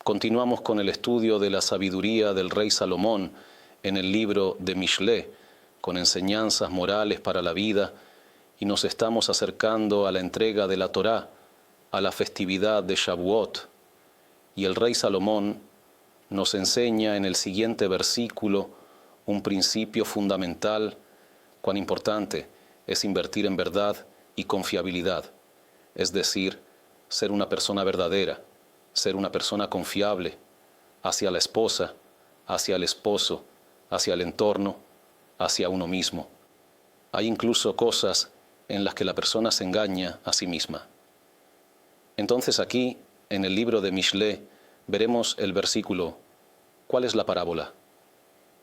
Continuamos con el estudio de la sabiduría del rey Salomón en el libro de Mishlé, con enseñanzas morales para la vida, y nos estamos acercando a la entrega de la Torá, a la festividad de Shavuot. Y el rey Salomón nos enseña en el siguiente versículo un principio fundamental: cuán importante es invertir en verdad y confiabilidad, es decir, ser una persona verdadera, ser una persona confiable hacia la esposa, hacia el esposo, hacia el entorno, hacia uno mismo. Hay incluso cosas en las que la persona se engaña a sí misma. Entonces aquí, en el libro de Mishlé, veremos el versículo ¿cuál es la parábola?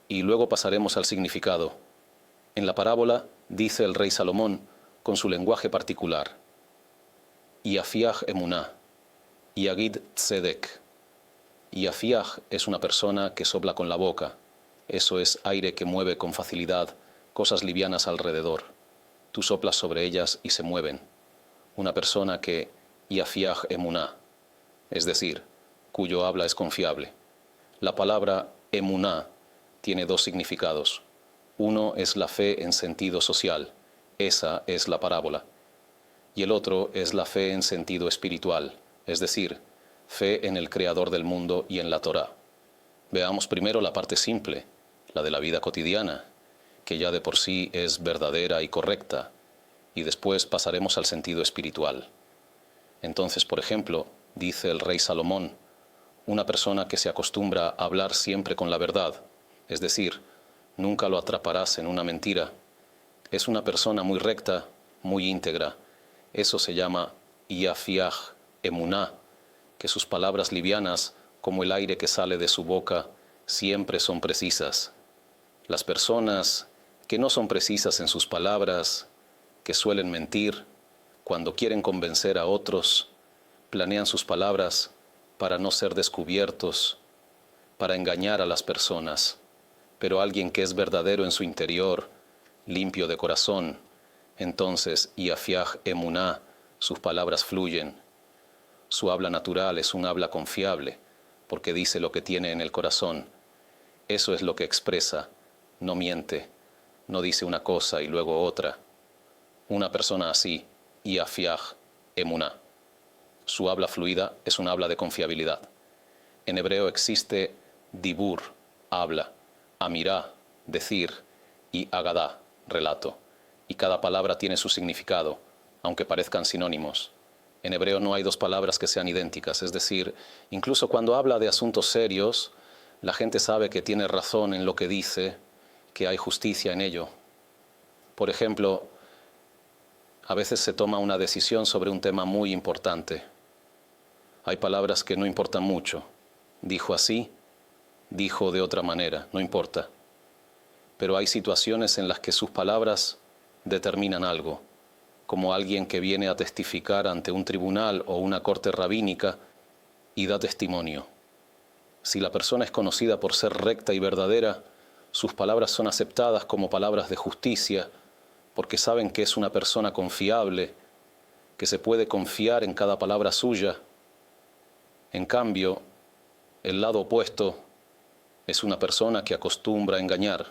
Y luego pasaremos al significado. En la parábola dice el rey Salomón con su lenguaje particular: Yafiach emuná, Yagid tzedek. Yafiach es una persona que sopla con la boca. Eso es aire que mueve con facilidad cosas livianas alrededor. Tú soplas sobre ellas y se mueven. Una persona que Yafiach emuná, es decir, cuyo habla es confiable. La palabra emuná tiene dos significados. Uno es la fe en sentido social, esa es la parábola. Y el otro es la fe en sentido espiritual, es decir, fe en el Creador del mundo y en la Torá. Veamos primero la parte simple, la de la vida cotidiana, que ya de por sí es verdadera y correcta, y después pasaremos al sentido espiritual. Entonces, por ejemplo, dice el rey Salomón, una persona que se acostumbra a hablar siempre con la verdad, es decir, nunca lo atraparás en una mentira, es una persona muy recta, muy íntegra. Eso se llama Yafiach emuná, que sus palabras livianas, como el aire que sale de su boca, siempre son precisas. Las personas que no son precisas en sus palabras, que suelen mentir, cuando quieren convencer a otros, planean sus palabras para no ser descubiertos, para engañar a las personas. Pero alguien que es verdadero en su interior, limpio de corazón, entonces Yafiach emuná, sus palabras fluyen. Su habla natural es un habla confiable, porque dice lo que tiene en el corazón. Eso es lo que expresa, no miente, no dice una cosa y luego otra. Una persona así, Yafiach emuná. Su habla fluida es un habla de confiabilidad. En hebreo existe dibur, habla, amirá, decir, y agadá, relato. Y cada palabra tiene su significado, aunque parezcan sinónimos. En hebreo no hay dos palabras que sean idénticas, es decir, incluso cuando habla de asuntos serios, la gente sabe que tiene razón en lo que dice, que hay justicia en ello. Por ejemplo, a veces se toma una decisión sobre un tema muy importante. Hay palabras que no importan mucho. Dijo así, dijo de otra manera, no importa. Pero hay situaciones en las que sus palabras determinan algo, como alguien que viene a testificar ante un tribunal o una corte rabínica y da testimonio. Si la persona es conocida por ser recta y verdadera, sus palabras son aceptadas como palabras de justicia, porque saben que es una persona confiable, que se puede confiar en cada palabra suya. En cambio, el lado opuesto es una persona que acostumbra a engañar.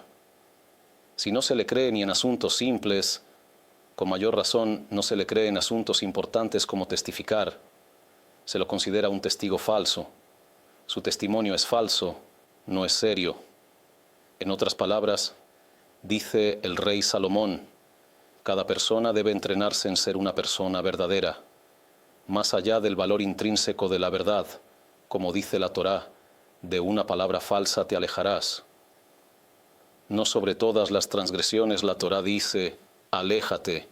Si no se le cree ni en asuntos simples, con mayor razón no se le cree en asuntos importantes como testificar. Se lo considera un testigo falso. Su testimonio es falso, no es serio. En otras palabras, dice el rey Salomón, cada persona debe entrenarse en ser una persona verdadera, más allá del valor intrínseco de la verdad, como dice la Torá, de una palabra falsa te alejarás. No sobre todas las transgresiones la Torá dice, aléjate,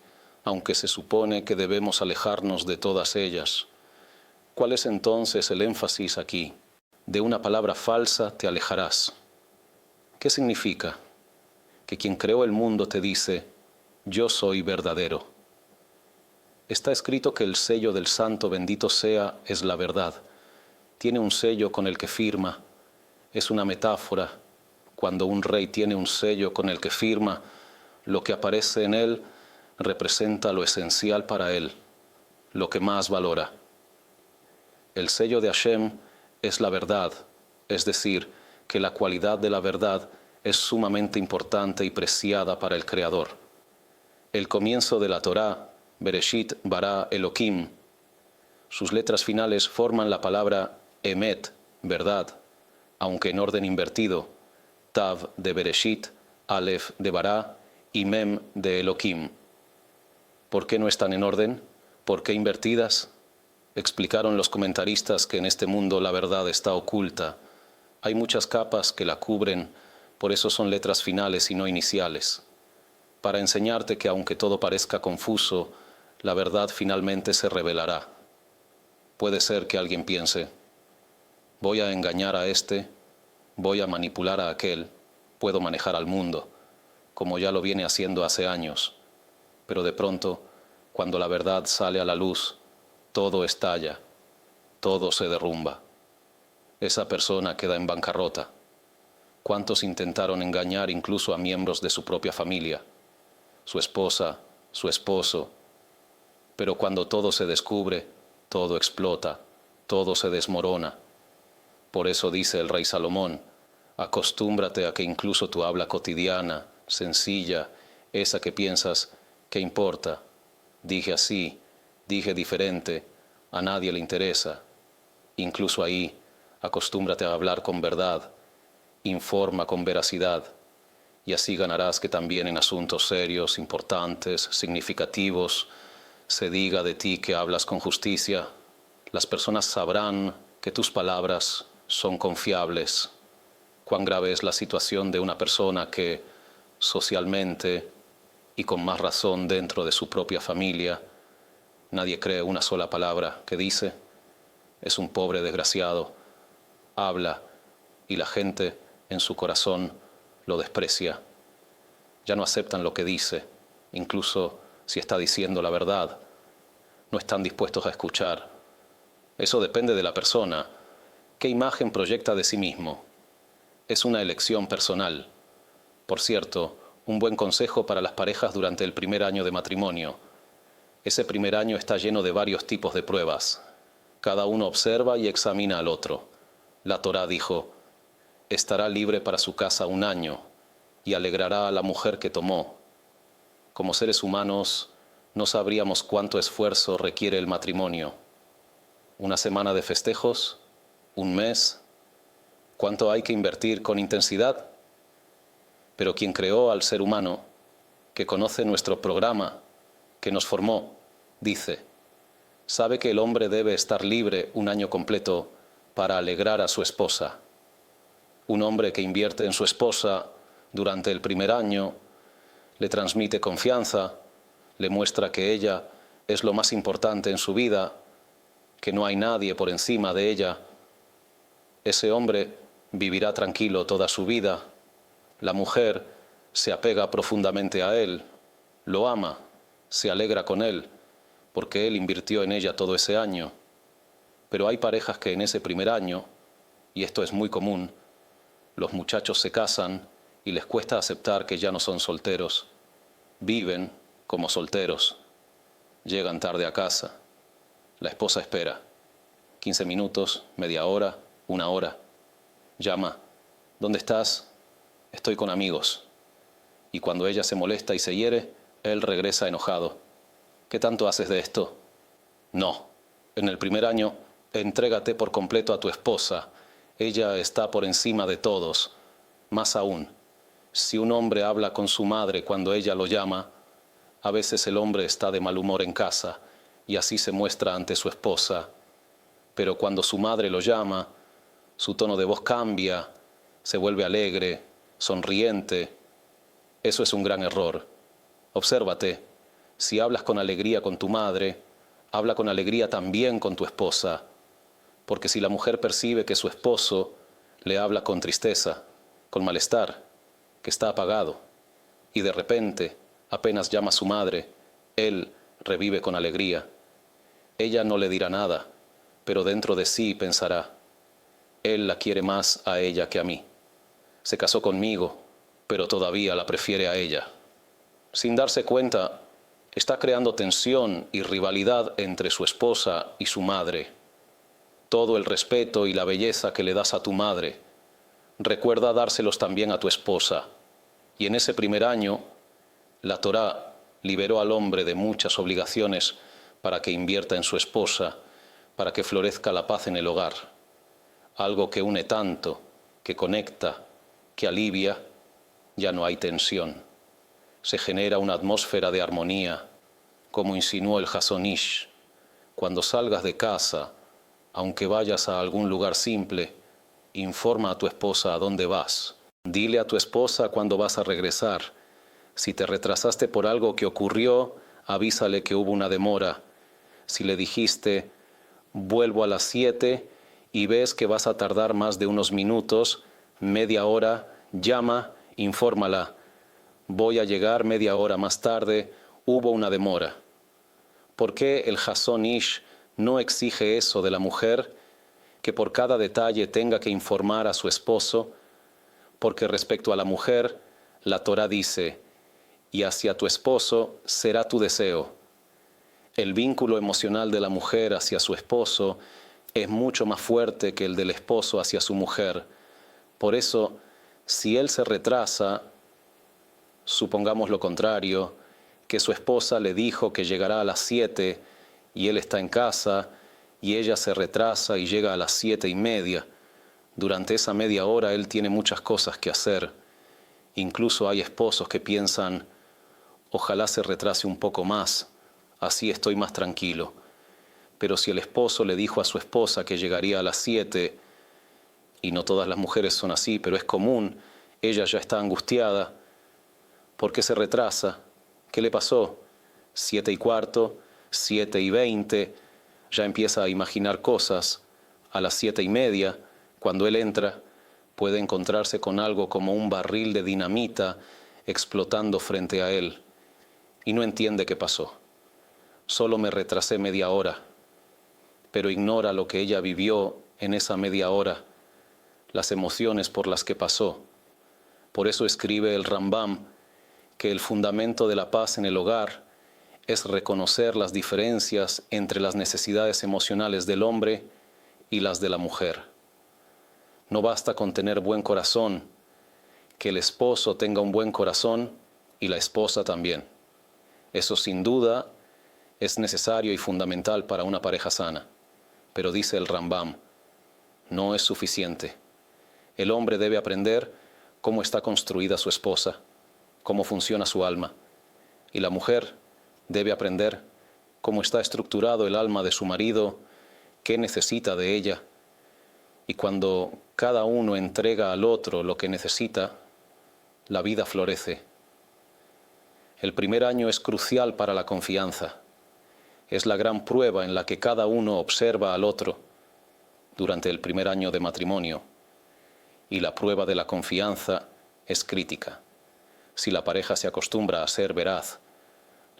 aunque se supone que debemos alejarnos de todas ellas. ¿Cuál es entonces el énfasis aquí? De una palabra falsa te alejarás. ¿Qué significa? Que quien creó el mundo te dice, yo soy verdadero. Está escrito que el sello del Santo bendito sea es la verdad. Tiene un sello con el que firma. Es una metáfora. Cuando un rey tiene un sello con el que firma, lo que aparece en él representa lo esencial para él, lo que más valora. El sello de Hashem es la verdad, es decir, que la cualidad de la verdad es sumamente importante y preciada para el Creador. El comienzo de la Torá, Bereshit bara Elohim, sus letras finales forman la palabra Emet, verdad, aunque en orden invertido, Tav de Bereshit, Aleph de Bará y Mem de Elohim. ¿Por qué no están en orden? ¿Por qué invertidas? Explicaron los comentaristas que en este mundo la verdad está oculta. Hay muchas capas que la cubren, por eso son letras finales y no iniciales. Para enseñarte que aunque todo parezca confuso, la verdad finalmente se revelará. Puede ser que alguien piense, voy a engañar a este, voy a manipular a aquel, puedo manejar al mundo, como ya lo viene haciendo hace años. Pero de pronto, cuando la verdad sale a la luz, todo estalla, todo se derrumba. Esa persona queda en bancarrota. ¿Cuántos intentaron engañar incluso a miembros de su propia familia? Su esposa, su esposo. Pero cuando todo se descubre, todo explota, todo se desmorona. Por eso dice el rey Salomón, acostúmbrate a que incluso tu habla cotidiana, sencilla, esa que piensas, ¿qué importa? Dije así, dije diferente, a nadie le interesa. Incluso ahí, acostúmbrate a hablar con verdad, informa con veracidad, y así ganarás que también en asuntos serios, importantes, significativos, se diga de ti que hablas con justicia. Las personas sabrán que tus palabras son confiables. Cuán grave es la situación de una persona que, socialmente, y con más razón dentro de su propia familia, nadie cree una sola palabra que dice. Es un pobre desgraciado. Habla y la gente en su corazón lo desprecia. Ya no aceptan lo que dice, incluso si está diciendo la verdad. No están dispuestos a escuchar. Eso depende de la persona. ¿Qué imagen proyecta de sí mismo? Es una elección personal. Por cierto, un buen consejo para las parejas durante el primer año de matrimonio. Ese primer año está lleno de varios tipos de pruebas. Cada uno observa y examina al otro. La Torá dijo, estará libre para su casa un año y alegrará a la mujer que tomó. Como seres humanos, no sabríamos cuánto esfuerzo requiere el matrimonio. ¿Una semana de festejos? ¿Un mes? ¿Cuánto hay que invertir con intensidad? Pero quien creó al ser humano, que conoce nuestro programa, que nos formó, dice, sabe que el hombre debe estar libre un año completo para alegrar a su esposa. Un hombre que invierte en su esposa durante el primer año, le transmite confianza, le muestra que ella es lo más importante en su vida, que no hay nadie por encima de ella. Ese hombre vivirá tranquilo toda su vida. La mujer se apega profundamente a él, lo ama, se alegra con él, porque él invirtió en ella todo ese año. Pero hay parejas que en ese primer año, y esto es muy común, los muchachos se casan y les cuesta aceptar que ya no son solteros. Viven como solteros. Llegan tarde a casa. La esposa espera. 15 minutos, media hora, una hora. Llama. ¿Dónde estás? Estoy con amigos. Y cuando ella se molesta y se hiere, él regresa enojado. ¿Qué tanto haces de esto? No. En el primer año, entrégate por completo a tu esposa. Ella está por encima de todos. Más aún, si un hombre habla con su madre cuando ella lo llama, a veces el hombre está de mal humor en casa y así se muestra ante su esposa. Pero cuando su madre lo llama, su tono de voz cambia, se vuelve alegre, sonriente. Eso es un gran error. Obsérvate. Si hablas con alegría con tu madre, habla con alegría también con tu esposa. Porque si la mujer percibe que su esposo le habla con tristeza, con malestar, que está apagado, y de repente, apenas llama a su madre, él revive con alegría. Ella no le dirá nada, pero dentro de sí pensará, él la quiere más a ella que a mí. Se casó conmigo, pero todavía la prefiere a ella. Sin darse cuenta, está creando tensión y rivalidad entre su esposa y su madre. todo el respeto y la belleza que le das a tu madre, recuerda dárselos también a tu esposa. Y en ese primer año, la Torá liberó al hombre de muchas obligaciones para que invierta en su esposa, para que florezca la paz en el hogar. Algo que une tanto, que conecta, que alivia, ya no hay tensión. Se genera una atmósfera de armonía, como insinuó el Hazon Ish. Cuando salgas de casa, aunque vayas a algún lugar simple, informa a tu esposa a dónde vas. Dile a tu esposa cuándo vas a regresar. Si te retrasaste por algo que ocurrió, avísale que hubo una demora. Si le dijiste, vuelvo a las 7 y ves que vas a tardar más de unos minutos, media hora, llama, infórmala. Voy a llegar media hora más tarde, hubo una demora. ¿Por qué el Hazon Ish no exige eso de la mujer, que por cada detalle tenga que informar a su esposo? Porque respecto a la mujer, la Torá dice, y hacia tu esposo será tu deseo. El vínculo emocional de la mujer hacia su esposo es mucho más fuerte que el del esposo hacia su mujer. Por eso, si él se retrasa, supongamos lo contrario, que su esposa le dijo que llegará a las 7 y él está en casa y ella se retrasa y llega a las 7:30. Durante esa media hora él tiene muchas cosas que hacer. Incluso hay esposos que piensan, ojalá se retrase un poco más, así estoy más tranquilo. Pero si el esposo le dijo a su esposa que llegaría a las 7, y no todas las mujeres son así, pero es común, ella ya está angustiada. ¿Por qué se retrasa? ¿Qué le pasó? 7:15, 7:20, ya empieza a imaginar cosas. A las 7:30, cuando él entra, puede encontrarse con algo como un barril de dinamita explotando frente a él. Y no entiende qué pasó. Solo me retrasé media hora, pero ignora lo que ella vivió en esa media hora, las emociones por las que pasó. Por eso escribe el Rambam que el fundamento de la paz en el hogar es reconocer las diferencias entre las necesidades emocionales del hombre y las de la mujer. No basta con tener buen corazón, que el esposo tenga un buen corazón y la esposa también. Eso sin duda es necesario y fundamental para una pareja sana. Pero dice el Rambam, no es suficiente. El hombre debe aprender cómo está construida su esposa, cómo funciona su alma. Y la mujer debe aprender cómo está estructurado el alma de su marido, qué necesita de ella. Y cuando cada uno entrega al otro lo que necesita, la vida florece. El primer año es crucial para la confianza. Es la gran prueba en la que cada uno observa al otro durante el primer año de matrimonio. Y la prueba de la confianza es crítica. Si la pareja se acostumbra a ser veraz,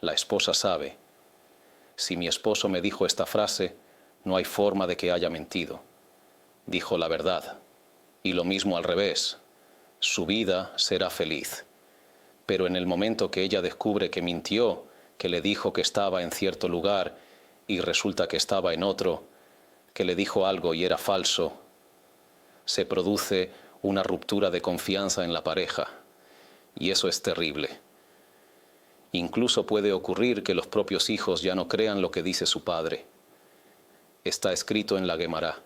la esposa sabe, si mi esposo me dijo esta frase, no hay forma de que haya mentido. Dijo la verdad. Y lo mismo al revés, su vida será feliz. Pero en el momento que ella descubre que mintió, que le dijo que estaba en cierto lugar y resulta que estaba en otro, que le dijo algo y era falso, se produce una ruptura de confianza en la pareja. Y eso es terrible. Incluso puede ocurrir que los propios hijos ya no crean lo que dice su padre. Está escrito en la Guemará.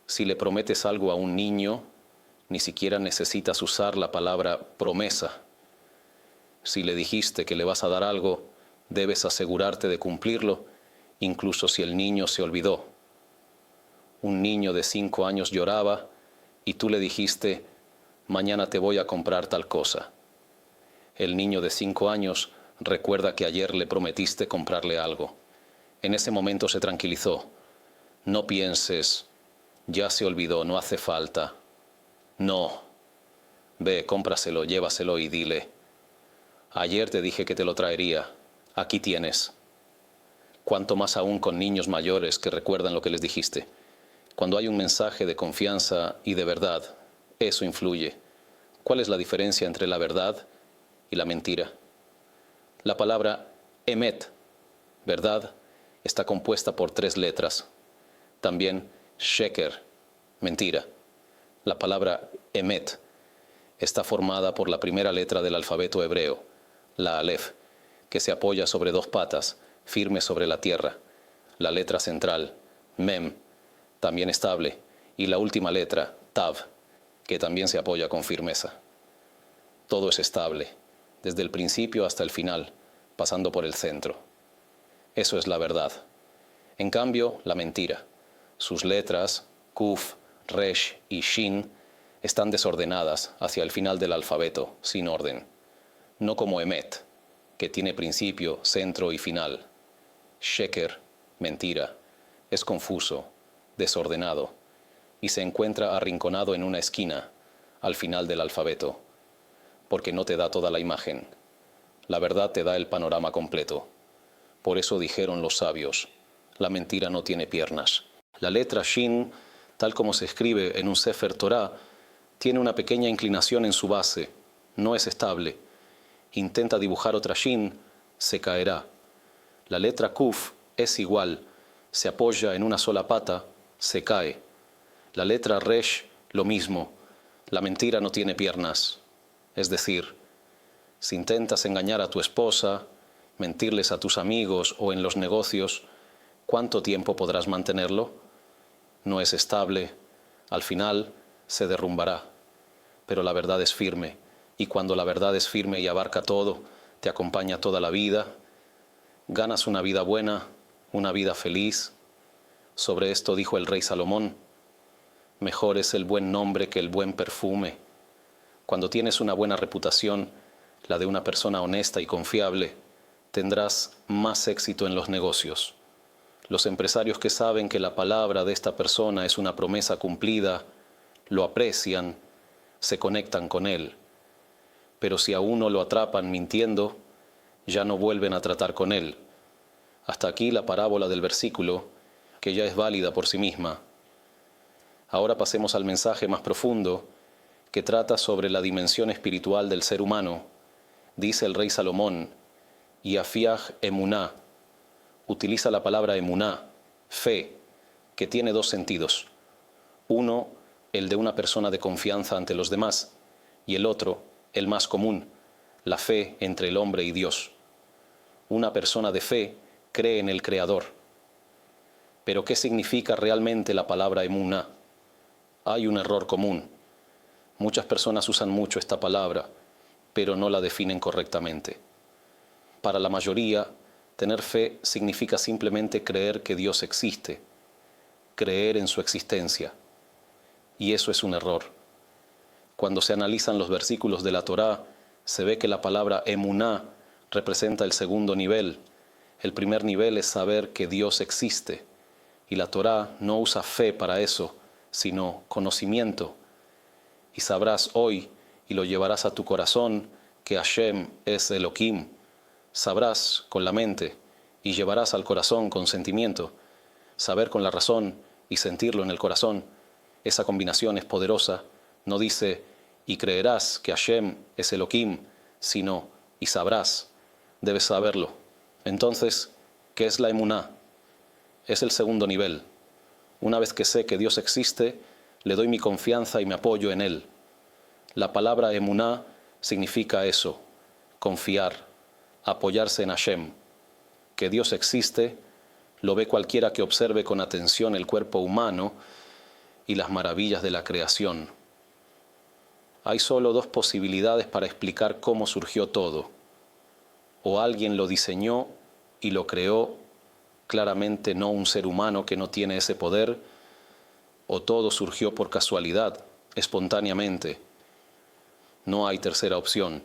Si le prometes algo a un niño, ni siquiera necesitas usar la palabra promesa. Si le dijiste que le vas a dar algo, debes asegurarte de cumplirlo, incluso si el niño se olvidó. Un niño de 5 años lloraba y tú le dijiste, mañana te voy a comprar tal cosa. El niño de 5 años recuerda que ayer le prometiste comprarle algo. En ese momento se tranquilizó. No pienses, ya se olvidó, no hace falta. No. Ve, cómpraselo, llévaselo y dile, ayer te dije que te lo traería, aquí tienes. Cuanto más aún con niños mayores que recuerdan lo que les dijiste. Cuando hay un mensaje de confianza y de verdad, eso influye. ¿Cuál es la diferencia entre la verdad y la mentira? La palabra emet, verdad, está compuesta por 3 letras. También Sheker, mentira. La palabra emet está formada por la primera letra del alfabeto hebreo, la alef, que se apoya sobre dos patas, firmes sobre la tierra. La letra central, mem, también estable, y la última letra, tav, que también se apoya con firmeza. Todo es estable, desde el principio hasta el final, pasando por el centro. Eso es la verdad. En cambio, la mentira. Sus letras, kuf, resh y shin, están desordenadas hacia el final del alfabeto, sin orden. No como emet, que tiene principio, centro y final. Sheker, mentira, es confuso, desordenado, y se encuentra arrinconado en una esquina, al final del alfabeto, porque no te da toda la imagen. La verdad te da el panorama completo. Por eso dijeron los sabios, la mentira no tiene piernas. La letra Shin, tal como se escribe en un Sefer Torah, tiene una pequeña inclinación en su base, no es estable. Intenta dibujar otra Shin, se caerá. La letra Kuf es igual, se apoya en una sola pata, se cae. La letra Resh, lo mismo, la mentira no tiene piernas. Es decir, si intentas engañar a tu esposa, mentirles a tus amigos o en los negocios, ¿cuánto tiempo podrás mantenerlo? No es estable, al final se derrumbará. Pero la verdad es firme, y cuando la verdad es firme y abarca todo, te acompaña toda la vida, ganas una vida buena, una vida feliz. Sobre esto dijo el rey Salomón, mejor es el buen nombre que el buen perfume. Cuando tienes una buena reputación, la de una persona honesta y confiable, tendrás más éxito en los negocios. Los empresarios que saben que la palabra de esta persona es una promesa cumplida, lo aprecian, se conectan con él. Pero si a uno lo atrapan mintiendo, ya no vuelven a tratar con él. Hasta aquí la parábola del versículo, que ya es válida por sí misma. Ahora pasemos al mensaje más profundo, que trata sobre la dimensión espiritual del ser humano. Dice el rey Salomón, Yafiach emuná, utiliza la palabra emuná, fe, que tiene dos sentidos. Uno, el de una persona de confianza ante los demás, y el otro, el más común, la fe entre el hombre y Dios. Una persona de fe cree en el Creador. Pero ¿qué significa realmente la palabra emuná? Hay un error común. Muchas personas usan mucho esta palabra, pero no la definen correctamente. Para la mayoría, tener fe significa simplemente creer que Dios existe, creer en su existencia. Y eso es un error. Cuando se analizan los versículos de la Torá, se ve que la palabra emuná representa el segundo nivel. El primer nivel es saber que Dios existe. Y la Torá no usa fe para eso, sino conocimiento. Y sabrás hoy, y lo llevarás a tu corazón, que Hashem es Elohim. Sabrás con la mente, y llevarás al corazón con sentimiento. Saber con la razón y sentirlo en el corazón. Esa combinación es poderosa. No dice, y creerás que Hashem es Elohim, sino, y sabrás. Debes saberlo. Entonces, ¿qué es la emuná? Es el segundo nivel. Una vez que sé que Dios existe, le doy mi confianza y me apoyo en Él. La palabra emuná significa eso, confiar, apoyarse en Hashem. Que Dios existe, lo ve cualquiera que observe con atención el cuerpo humano y las maravillas de la creación. Hay solo dos posibilidades para explicar cómo surgió todo. O alguien lo diseñó y lo creó, claramente no un ser humano que no tiene ese poder, o todo surgió por casualidad, espontáneamente. No hay tercera opción.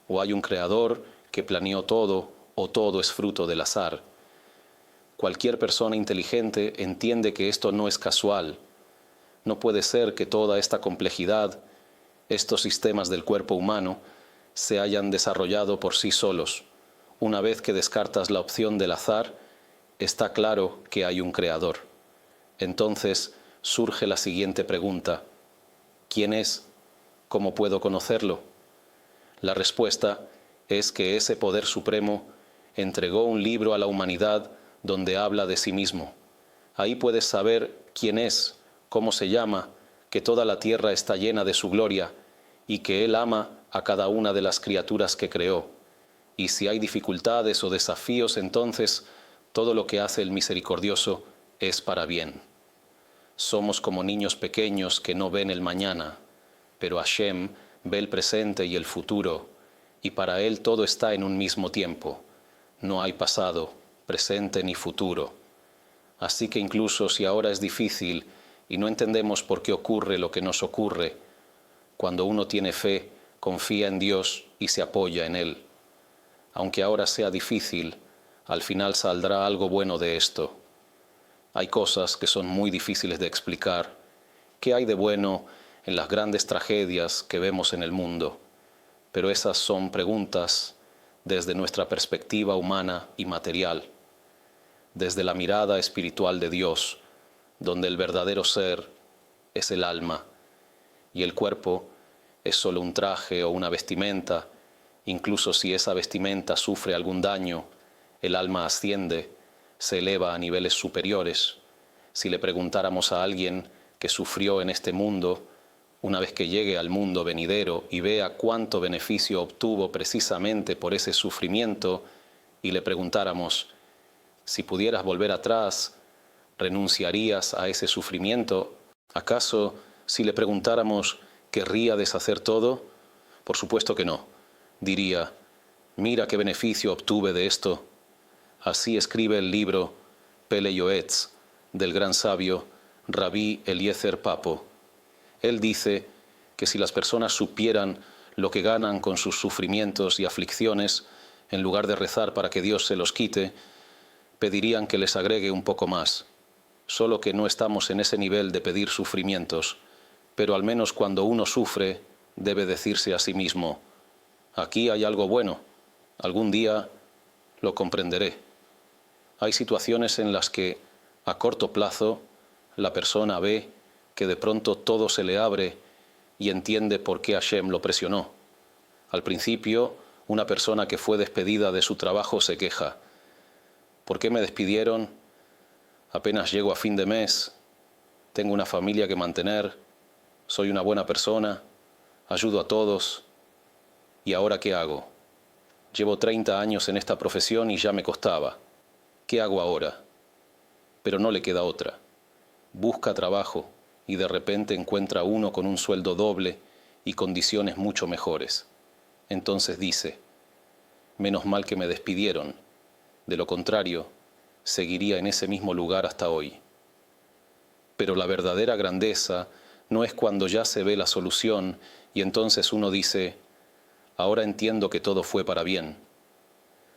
O hay un creador que planeó todo, o todo es fruto del azar. Cualquier persona inteligente entiende que esto no es casual. No puede ser que toda esta complejidad, estos sistemas del cuerpo humano, se hayan desarrollado por sí solos. Una vez que descartas la opción del azar, está claro que hay un creador. Entonces surge la siguiente pregunta. ¿Quién es? ¿Cómo puedo conocerlo? La respuesta es que ese poder supremo entregó un libro a la humanidad donde habla de sí mismo. Ahí puedes saber quién es ¿Cómo se llama que toda la tierra está llena de su gloria y que Él ama a cada una de las criaturas que creó? Y si hay dificultades o desafíos, entonces todo lo que hace el misericordioso es para bien. Somos como niños pequeños que no ven el mañana, pero Hashem ve el presente y el futuro, y para Él todo está en un mismo tiempo. No hay pasado, presente ni futuro. Así que incluso si ahora es difícil y no entendemos por qué ocurre lo que nos ocurre, cuando uno tiene fe, confía en Dios y se apoya en Él. Aunque ahora sea difícil, al final saldrá algo bueno de esto. Hay cosas que son muy difíciles de explicar. ¿Qué hay de bueno en las grandes tragedias que vemos en el mundo? Pero esas son preguntas desde nuestra perspectiva humana y material, desde la mirada espiritual de Dios, donde el verdadero ser es el alma y el cuerpo es solo un traje o una vestimenta. Incluso si esa vestimenta sufre algún daño, el alma asciende, se eleva a niveles superiores. Si le preguntáramos a alguien que sufrió en este mundo, una vez que llegue al mundo venidero y vea cuánto beneficio obtuvo precisamente por ese sufrimiento, y le preguntáramos, si pudieras volver atrás, ¿renunciarías a ese sufrimiento? ¿Acaso, si le preguntáramos, querría deshacer todo? Por supuesto que no. Diría, mira qué beneficio obtuve de esto. Así escribe el libro Pele Yoetz del gran sabio Rabí Eliezer Papo. Él dice que si las personas supieran lo que ganan con sus sufrimientos y aflicciones, en lugar de rezar para que Dios se los quite, pedirían que les agregue un poco más. Solo que no estamos en ese nivel de pedir sufrimientos, pero al menos cuando uno sufre, debe decirse a sí mismo, aquí hay algo bueno, algún día lo comprenderé. Hay situaciones en las que, a corto plazo, la persona ve que de pronto todo se le abre y entiende por qué Hashem lo presionó. Al principio, una persona que fue despedida de su trabajo se queja. ¿Por qué me despidieron? Apenas llego a fin de mes, tengo una familia que mantener, soy una buena persona, ayudo a todos. ¿Y ahora qué hago? Llevo 30 años en esta profesión y ya me costaba. ¿Qué hago ahora? Pero no le queda otra. Busca trabajo y de repente encuentra uno con un sueldo doble y condiciones mucho mejores. Entonces dice, menos mal que me despidieron. De lo contrario, seguiría en ese mismo lugar hasta hoy. Pero la verdadera grandeza no es cuando ya se ve la solución y entonces uno dice, ahora entiendo que todo fue para bien,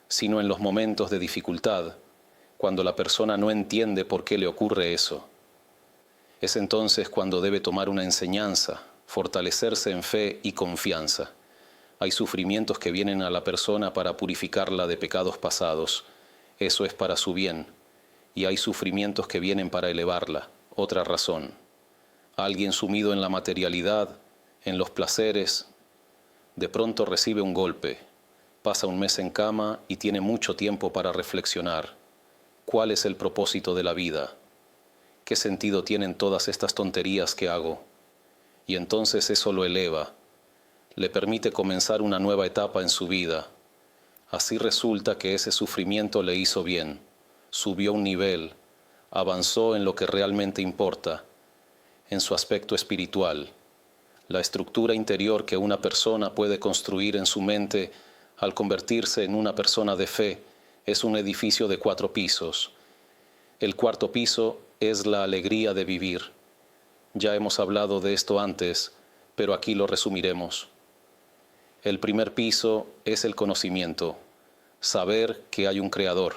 sino en los momentos de dificultad, cuando la persona no entiende por qué le ocurre eso. Es entonces cuando debe tomar una enseñanza, fortalecerse en fe y confianza. Hay sufrimientos que vienen a la persona para purificarla de pecados pasados. Eso es para su bien. Y hay sufrimientos que vienen para elevarla. Otra razón. Alguien sumido en la materialidad, en los placeres, de pronto recibe un golpe, pasa un mes en cama y tiene mucho tiempo para reflexionar. ¿Cuál es el propósito de la vida? ¿Qué sentido tienen todas estas tonterías que hago? Y entonces eso lo eleva, le permite comenzar una nueva etapa en su vida. Así resulta que ese sufrimiento le hizo bien, subió un nivel, avanzó en lo que realmente importa, en su aspecto espiritual. La estructura interior que una persona puede construir en su mente al convertirse en una persona de fe es un edificio de 4 pisos. El cuarto piso es la alegría de vivir. Ya hemos hablado de esto antes, pero aquí lo resumiremos. El primer piso es el conocimiento, saber que hay un creador.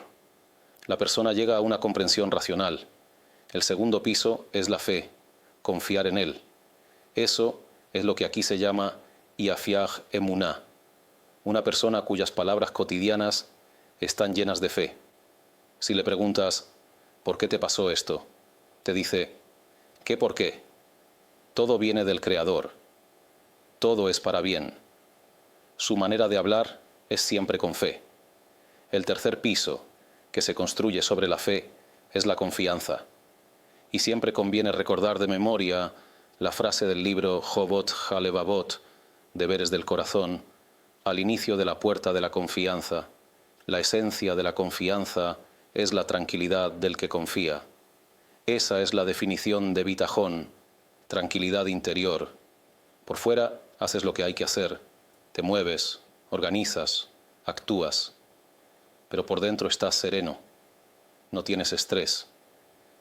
La persona llega a una comprensión racional. El segundo piso es la fe, confiar en él. Eso es lo que aquí se llama Yafiach Emuná, una persona cuyas palabras cotidianas están llenas de fe. Si le preguntas, ¿por qué te pasó esto?, te dice, ¿qué por qué? Todo viene del Creador. Todo es para bien. Su manera de hablar es siempre con fe. El tercer piso, que se construye sobre la fe, es la confianza. Y siempre conviene recordar de memoria la frase del libro Jobot Halevavot, Deberes del Corazón, al inicio de la puerta de la confianza. La esencia de la confianza es la tranquilidad del que confía. Esa es la definición de bitajón, tranquilidad interior. Por fuera haces lo que hay que hacer, te mueves, organizas, actúas, pero por dentro estás sereno, no tienes estrés.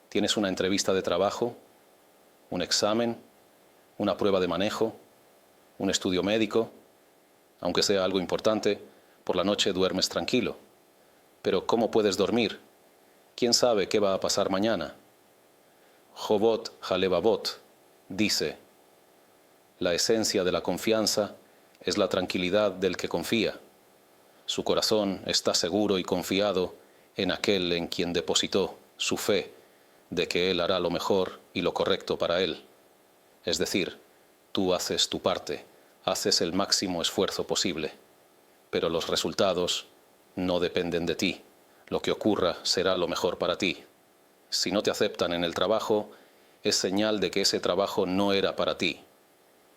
Tienes una entrevista de trabajo, un examen, una prueba de manejo, un estudio médico. Aunque sea algo importante, por la noche duermes tranquilo. Pero ¿cómo puedes dormir? ¿Quién sabe qué va a pasar mañana? Jobot Halevavot dice: la esencia de la confianza es la tranquilidad del que confía. Su corazón está seguro y confiado en aquel en quien depositó su fe de que él hará lo mejor y lo correcto para él. Es decir, tú haces tu parte, haces el máximo esfuerzo posible, pero los resultados no dependen de ti. Lo que ocurra será lo mejor para ti. Si no te aceptan en el trabajo, es señal de que ese trabajo no era para ti.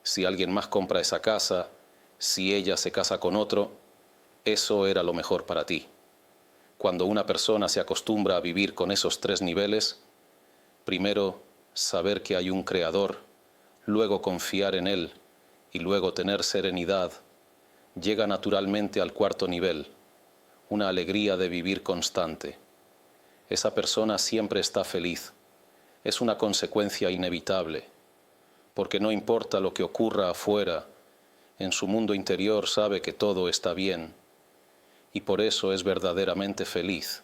Si alguien más compra esa casa, si ella se casa con otro, eso era lo mejor para ti. Cuando una persona se acostumbra a vivir con esos tres niveles, primero saber que hay un creador, luego confiar en él y luego tener serenidad, llega naturalmente al cuarto nivel, una alegría de vivir constante. Esa persona siempre está feliz. Es una consecuencia inevitable, porque no importa lo que ocurra afuera, en su mundo interior sabe que todo está bien, y por eso es verdaderamente feliz.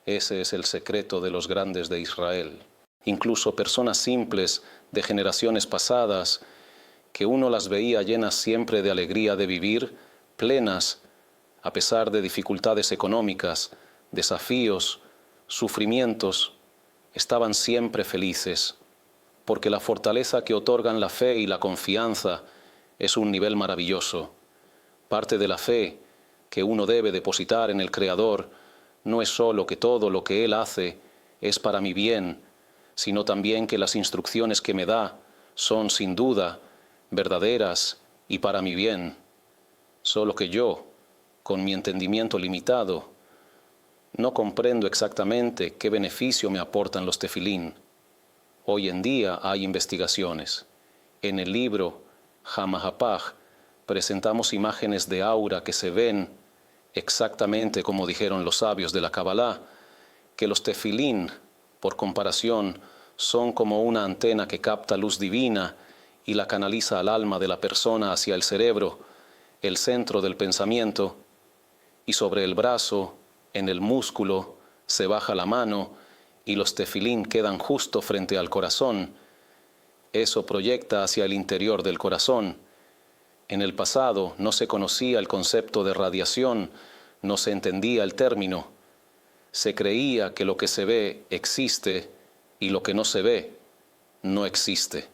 Ese es el secreto de los grandes de Israel. Incluso personas simples de generaciones pasadas, que uno las veía llenas siempre de alegría de vivir, plenas, a pesar de dificultades económicas, desafíos, sufrimientos, estaban siempre felices, porque la fortaleza que otorgan la fe y la confianza es un nivel maravilloso. Parte de la fe que uno debe depositar en el Creador no es solo que todo lo que Él hace es para mi bien, sino también que las instrucciones que me da son sin duda verdaderas y para mi bien. Solo que yo, con mi entendimiento limitado, no comprendo exactamente qué beneficio me aportan los tefilín. Hoy en día hay investigaciones. En el libro Hamahapaj presentamos imágenes de aura que se ven exactamente como dijeron los sabios de la Kabbalah, que los tefilín, por comparación, son como una antena que capta luz divina y la canaliza al alma de la persona hacia el cerebro, el centro del pensamiento, y sobre el brazo, en el músculo, se baja la mano y los tefilín quedan justo frente al corazón. Eso proyecta hacia el interior del corazón. En el pasado no se conocía el concepto de radiación, no se entendía el término. Se creía que lo que se ve existe y lo que no se ve no existe.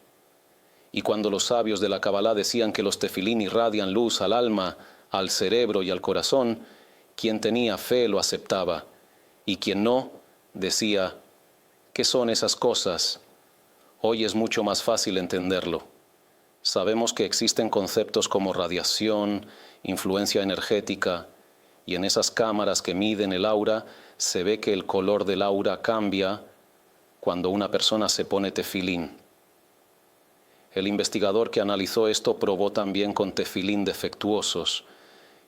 Y cuando los sabios de la Kabbalah decían que los tefilín irradian luz al alma, al cerebro y al corazón, quien tenía fe lo aceptaba, y quien no, decía: ¿qué son esas cosas? Hoy es mucho más fácil entenderlo. Sabemos que existen conceptos como radiación, influencia energética, y en esas cámaras que miden el aura se ve que el color del aura cambia cuando una persona se pone tefilín. El investigador que analizó esto probó también con tefilín defectuosos,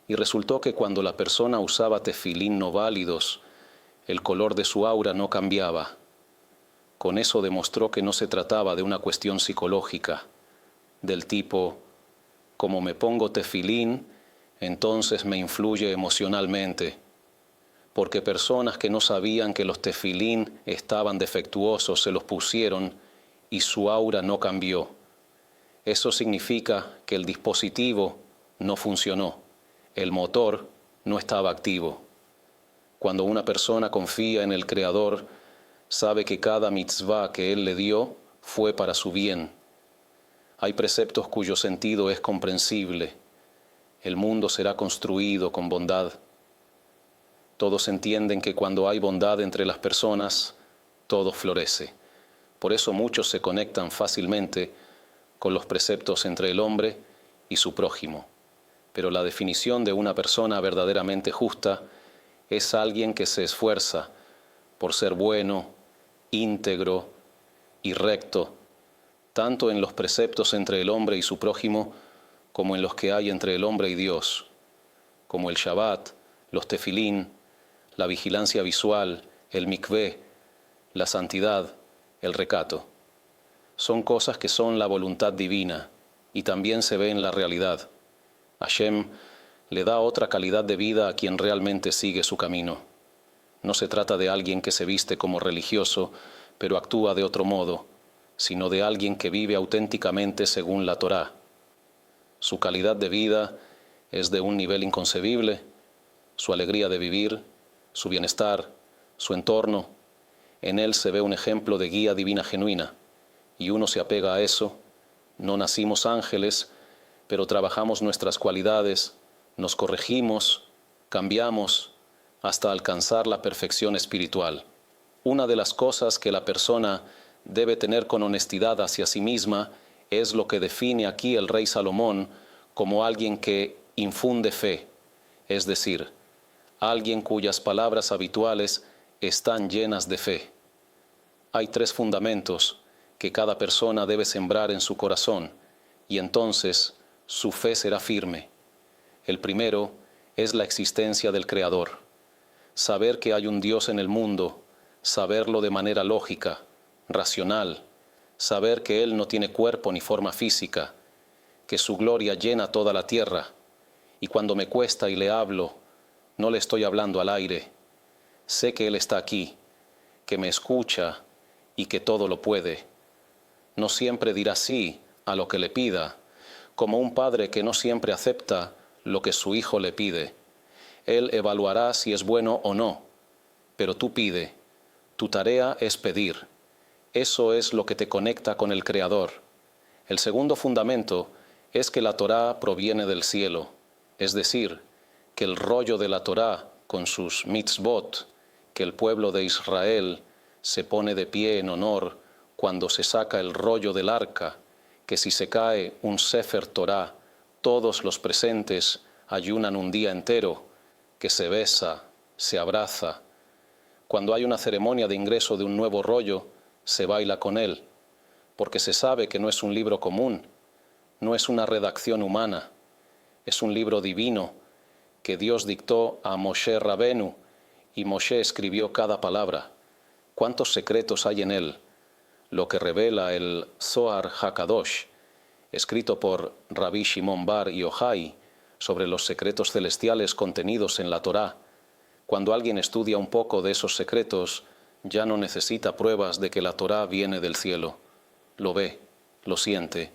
y resultó que cuando la persona usaba tefilín no válidos, el color de su aura no cambiaba. Con eso demostró que no se trataba de una cuestión psicológica, del tipo, como me pongo tefilín, entonces me influye emocionalmente, porque personas que no sabían que los tefilín estaban defectuosos se los pusieron y su aura no cambió. Eso significa que el dispositivo no funcionó, el motor no estaba activo. Cuando una persona confía en el Creador, sabe que cada mitzvah que Él le dio fue para su bien. Hay preceptos cuyo sentido es comprensible. El mundo será construido con bondad. Todos entienden que cuando hay bondad entre las personas, todo florece. Por eso muchos se conectan fácilmente con los preceptos entre el hombre y su prójimo. Pero la definición de una persona verdaderamente justa es alguien que se esfuerza por ser bueno, íntegro y recto, tanto en los preceptos entre el hombre y su prójimo, como en los que hay entre el hombre y Dios, como el Shabbat, los tefilín, la vigilancia visual, el mikvé, la santidad, el recato. Son cosas que son la voluntad divina y también se ve en la realidad. Hashem le da otra calidad de vida a quien realmente sigue su camino. No se trata de alguien que se viste como religioso, pero actúa de otro modo, sino de alguien que vive auténticamente según la Torá. Su calidad de vida es de un nivel inconcebible, su alegría de vivir, su bienestar, su entorno. En él se ve un ejemplo de guía divina genuina, y uno se apega a eso. No nacimos ángeles, pero trabajamos nuestras cualidades, nos corregimos, cambiamos, hasta alcanzar la perfección espiritual. Una de las cosas que la persona debe tener con honestidad hacia sí misma es lo que define aquí el rey Salomón como alguien que infunde fe, es decir, alguien cuyas palabras habituales están llenas de fe. Hay 3 fundamentos que cada persona debe sembrar en su corazón, y entonces su fe será firme. El primero es la existencia del Creador. Saber que hay un Dios en el mundo, saberlo de manera lógica, racional, saber que Él no tiene cuerpo ni forma física, que su gloria llena toda la tierra, y cuando me cuesta y le hablo, no le estoy hablando al aire. Sé que Él está aquí, que me escucha y que todo lo puede. No siempre dirá sí a lo que le pida, como un padre que no siempre acepta lo que su hijo le pide. Él evaluará si es bueno o no, pero tú pide. Tu tarea es pedir. Eso es lo que te conecta con el Creador. El segundo fundamento es que la Torá proviene del cielo, es decir, que el rollo de la Torá con sus mitzvot, que el pueblo de Israel se pone de pie en honor cuando se saca el rollo del arca, que si se cae un Sefer Torá, todos los presentes ayunan un día entero, que se besa, se abraza. Cuando hay una ceremonia de ingreso de un nuevo rollo, se baila con él, porque se sabe que no es un libro común, no es una redacción humana, es un libro divino que Dios dictó a Moshe Rabenu, y Moshe escribió cada palabra. ¿Cuántos secretos hay en él? Lo que revela el Zohar HaKadosh, escrito por Rabbi Shimon Bar Yochai, sobre los secretos celestiales contenidos en la Torá. Cuando alguien estudia un poco de esos secretos, ya no necesita pruebas de que la Torá viene del cielo. Lo ve, lo siente,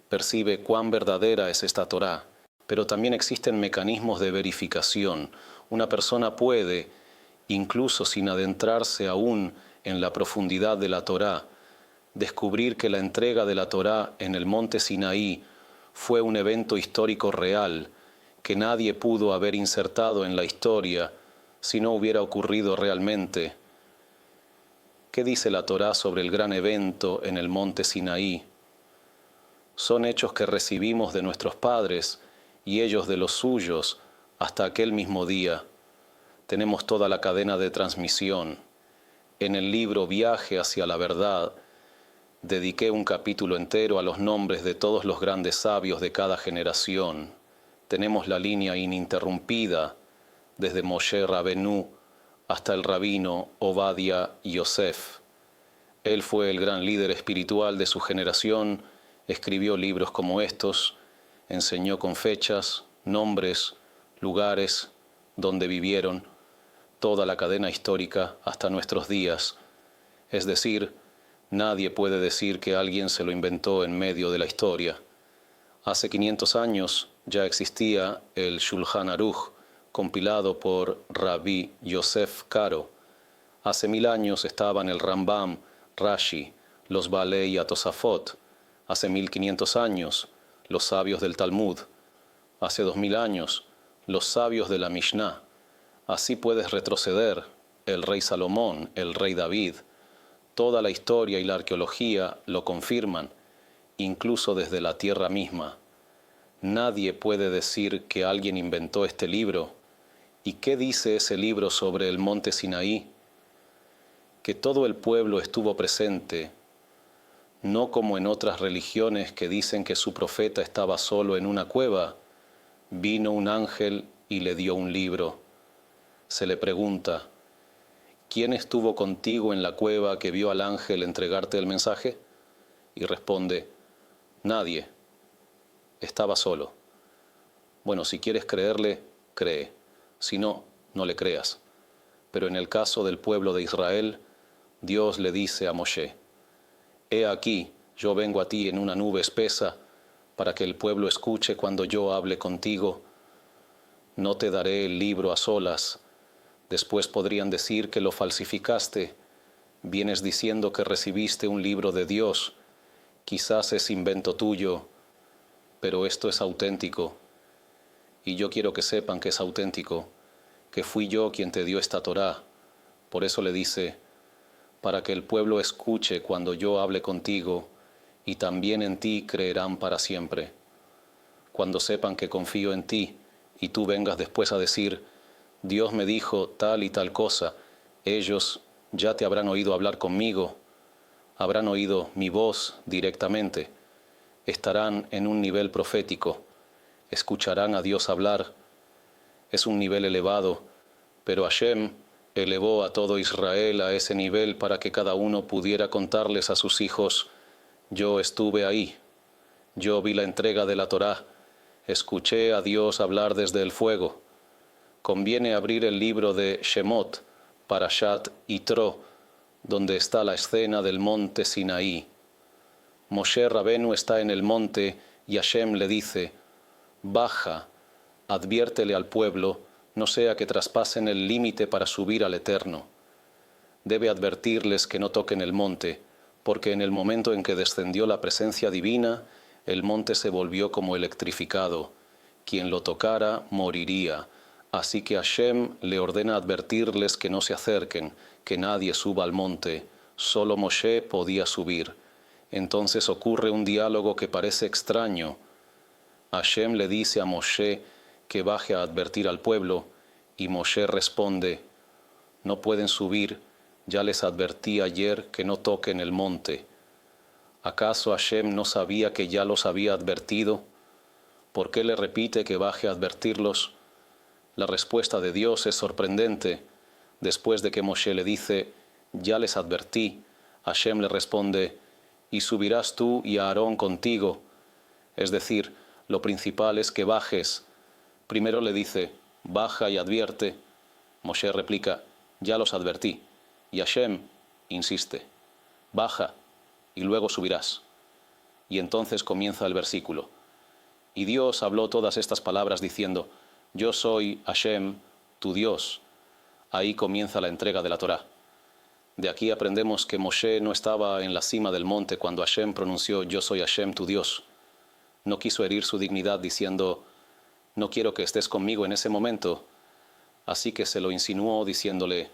percibe cuán verdadera es esta Torá, pero también existen mecanismos de verificación. Una persona puede, incluso sin adentrarse aún en la profundidad de la Torá, descubrir que la entrega de la Torá en el monte Sinaí fue un evento histórico real que nadie pudo haber insertado en la historia si no hubiera ocurrido realmente. ¿Qué dice la Torá sobre el gran evento en el monte Sinaí? Son hechos que recibimos de nuestros padres y ellos de los suyos hasta aquel mismo día. Tenemos toda la cadena de transmisión. En el libro Viaje hacia la Verdad, dediqué un capítulo entero a los nombres de todos los grandes sabios de cada generación. Tenemos la línea ininterrumpida desde Moshe Rabenu hasta el rabino Ovadia Yosef. Él fue el gran líder espiritual de su generación, escribió libros como estos, enseñó con fechas, nombres, lugares donde vivieron, toda la cadena histórica hasta nuestros días. Es decir, nadie puede decir que alguien se lo inventó en medio de la historia. Hace 500 años ya existía el Shulchan Aruch, compilado por Rabbi Yosef Karo. Hace 1000 años estaban el Rambam, Rashi, los Balei y Atosafot. Hace 1500 años, los sabios del Talmud. Hace 2000 años, los sabios de la Mishnah. Así puedes retroceder, el rey Salomón, el rey David. Toda la historia y la arqueología lo confirman, incluso desde la tierra misma. Nadie puede decir que alguien inventó este libro. ¿Y qué dice ese libro sobre el monte Sinaí? Que todo el pueblo estuvo presente, no como en otras religiones que dicen que su profeta estaba solo en una cueva. Vino un ángel y le dio un libro. Se le pregunta, ¿quién estuvo contigo en la cueva que vio al ángel entregarte el mensaje? Y responde, nadie, estaba solo. Bueno, si quieres creerle, cree. Si no, no le creas. Pero en el caso del pueblo de Israel, Dios le dice a Moshe, he aquí, yo vengo a ti en una nube espesa, para que el pueblo escuche cuando yo hable contigo. No te daré el libro a solas. Después podrían decir que lo falsificaste. Vienes diciendo que recibiste un libro de Dios. Quizás es invento tuyo, pero esto es auténtico. Y yo quiero que sepan que es auténtico, que fui yo quien te dio esta Torá. Por eso le dice, para que el pueblo escuche cuando yo hable contigo, y también en ti creerán para siempre. Cuando sepan que confío en ti, y tú vengas después a decir, Dios me dijo tal y tal cosa, ellos ya te habrán oído hablar conmigo, habrán oído mi voz directamente, estarán en un nivel profético, escucharán a Dios hablar. Es un nivel elevado, pero Hashem elevó a todo Israel a ese nivel para que cada uno pudiera contarles a sus hijos, yo estuve ahí, yo vi la entrega de la Torá, escuché a Dios hablar desde el fuego. Conviene abrir el libro de Shemot, Parashat Yitro, donde está la escena del monte Sinaí. Moshe Rabenu está en el monte y Hashem le dice, baja, adviértele al pueblo, no sea que traspasen el límite para subir al Eterno. Debe advertirles que no toquen el monte, porque en el momento en que descendió la presencia divina, el monte se volvió como electrificado. Quien lo tocara moriría. Así que Hashem le ordena advertirles que no se acerquen, que nadie suba al monte. Solo Moshe podía subir. Entonces ocurre un diálogo que parece extraño. Hashem le dice a Moshe que baje a advertir al pueblo, y Moshe responde, no pueden subir, ya les advertí ayer que no toquen el monte. ¿Acaso Hashem no sabía que ya los había advertido? ¿Por qué le repite que baje a advertirlos? La respuesta de Dios es sorprendente. Después de que Moshe le dice, ya les advertí, Hashem le responde, y subirás tú y Aarón contigo. Es decir, lo principal es que bajes. Primero le dice, baja y advierte. Moshe replica, ya los advertí. Y Hashem insiste, baja y luego subirás. Y entonces comienza el versículo. Y Dios habló todas estas palabras diciendo, yo soy Hashem, tu Dios. Ahí comienza la entrega de la Torá. De aquí aprendemos que Moshe no estaba en la cima del monte cuando Hashem pronunció, yo soy Hashem, tu Dios. No quiso herir su dignidad diciendo, no quiero que estés conmigo en ese momento. Así que se lo insinuó diciéndole,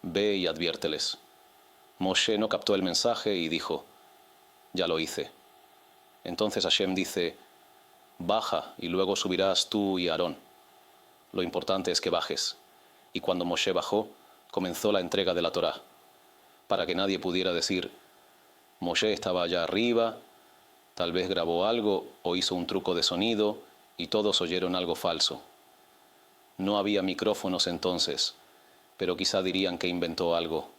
ve y adviérteles. Moshe no captó el mensaje y dijo, ya lo hice. Entonces Hashem dice, baja y luego subirás tú y Aarón. Lo importante es que bajes. Y cuando Moshe bajó, comenzó la entrega de la Torá, para que nadie pudiera decir, Moshe estaba allá arriba, tal vez grabó algo o hizo un truco de sonido y todos oyeron algo falso. No había micrófonos entonces, pero quizá dirían que inventó algo.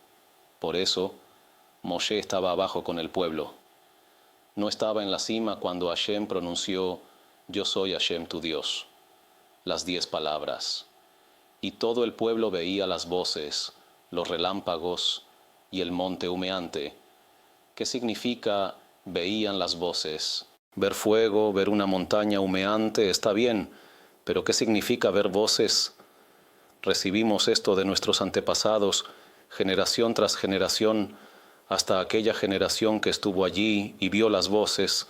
Por eso, Moshe estaba abajo con el pueblo. No estaba en la cima cuando Hashem pronunció, yo soy Hashem tu Dios, las 10 palabras. Y todo el pueblo veía las voces, los relámpagos y el monte humeante. ¿Qué significa veían las voces? Ver fuego, ver una montaña humeante está bien, pero ¿qué significa ver voces? Recibimos esto de nuestros antepasados, generación tras generación, hasta aquella generación que estuvo allí y vio las voces.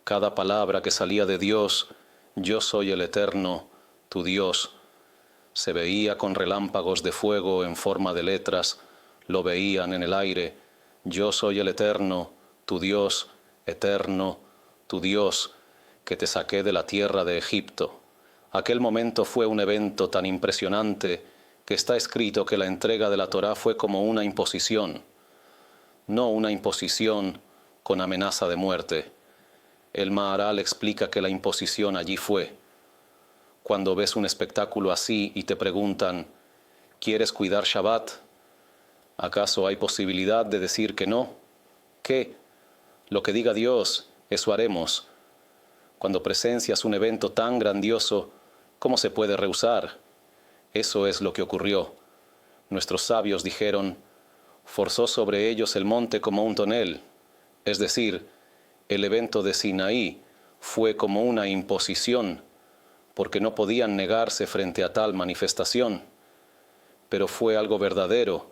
Cada palabra que salía de Dios, yo soy el Eterno, tu Dios, se veía con relámpagos de fuego en forma de letras, lo veían en el aire: yo soy el Eterno, tu Dios, eterno, tu Dios, que te saqué de la tierra de Egipto. Aquel momento fue un evento tan impresionante que está escrito que la entrega de la Torá fue como una imposición, no una imposición con amenaza de muerte. El Maharal explica que la imposición allí fue: cuando ves un espectáculo así y te preguntan, ¿quieres cuidar Shabbat? ¿Acaso hay posibilidad de decir que no? ¿Qué? Lo que diga Dios, eso haremos. Cuando presencias un evento tan grandioso, ¿cómo se puede rehusar? Eso es lo que ocurrió. Nuestros sabios dijeron: forzó sobre ellos el monte como un tonel. Es decir, el evento de Sinaí fue como una imposición, porque no podían negarse frente a tal manifestación. Pero fue algo verdadero.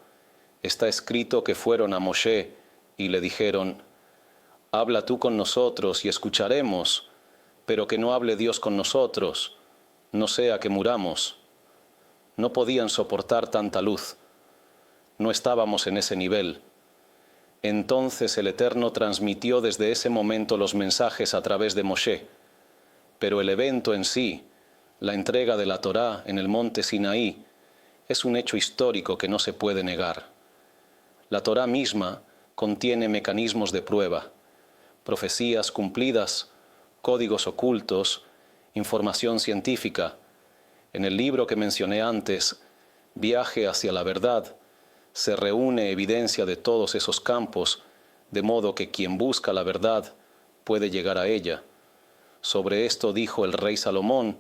Está escrito que fueron a Moshe y le dijeron: habla tú con nosotros y escucharemos, pero que no hable Dios con nosotros, no sea que muramos. No podían soportar tanta luz. No estábamos en ese nivel. Entonces el Eterno transmitió desde ese momento los mensajes a través de Moshe. Pero el evento en sí, la entrega de la Torá en el monte Sinaí, es un hecho histórico que no se puede negar. La Torá misma contiene mecanismos de prueba, profecías cumplidas, códigos ocultos, información científica. En el libro que mencioné antes, Viaje hacia la verdad, se reúne evidencia de todos esos campos, de modo que quien busca la verdad puede llegar a ella. Sobre esto dijo el rey Salomón: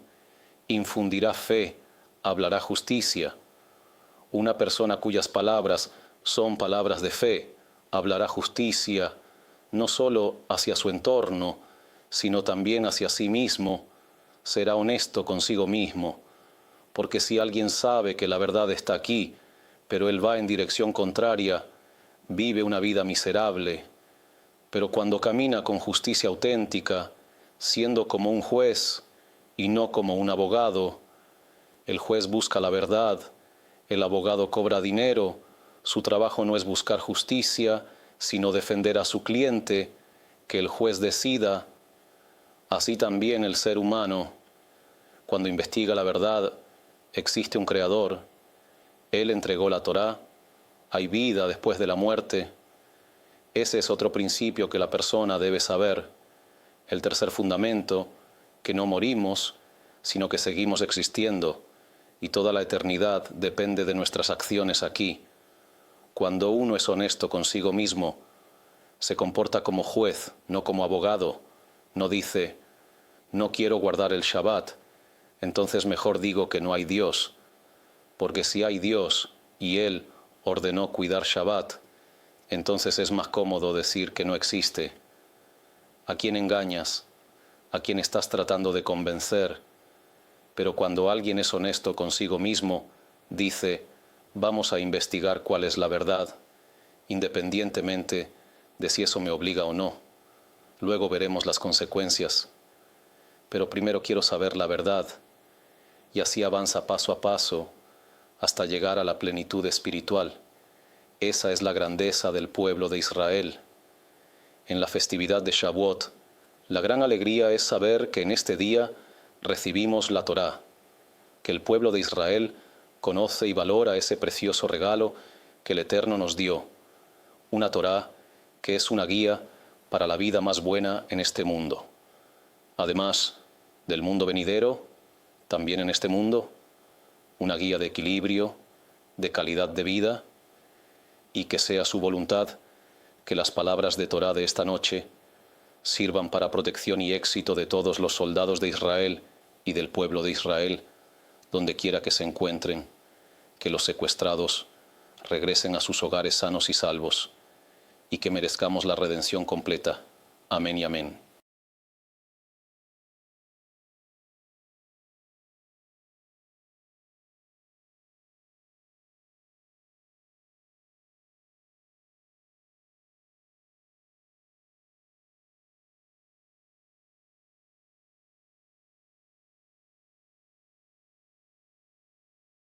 infundirá fe, hablará justicia. Una persona cuyas palabras son palabras de fe, hablará justicia, no solo hacia su entorno, sino también hacia sí mismo, será honesto consigo mismo. Porque si alguien sabe que la verdad está aquí, pero él va en dirección contraria, vive una vida miserable. Pero cuando camina con justicia auténtica, siendo como un juez y no como un abogado, el juez busca la verdad, el abogado cobra dinero, su trabajo no es buscar justicia, sino defender a su cliente, que el juez decida. Así también el ser humano, cuando investiga la verdad, existe un creador. Él entregó la Torá, hay vida después de la muerte. Ese es otro principio que la persona debe saber. El tercer fundamento, que no morimos, sino que seguimos existiendo, y toda la eternidad depende de nuestras acciones aquí. Cuando uno es honesto consigo mismo, se comporta como juez, no como abogado. No dice: no quiero guardar el Shabbat, entonces mejor digo que no hay Dios. Porque si hay Dios y Él ordenó cuidar Shabbat, entonces es más cómodo decir que no existe. ¿A quién engañas? ¿A quién estás tratando de convencer? Pero cuando alguien es honesto consigo mismo, dice: vamos a investigar cuál es la verdad, independientemente de si eso me obliga o no. Luego veremos las consecuencias. Pero primero quiero saber la verdad, y así avanza paso a paso hasta llegar a la plenitud espiritual. Esa es la grandeza del pueblo de Israel. En la festividad de Shavuot, la gran alegría es saber que en este día recibimos la Torá, que el pueblo de Israel conoce y valora ese precioso regalo que el Eterno nos dio, una Torá que es una guía para la vida más buena en este mundo. Además del mundo venidero, también en este mundo, una guía de equilibrio, de calidad de vida, y que sea su voluntad que las palabras de Torá de esta noche sirvan para protección y éxito de todos los soldados de Israel y del pueblo de Israel, donde quiera que se encuentren, que los secuestrados regresen a sus hogares sanos y salvos, y que merezcamos la redención completa. Amén y amén.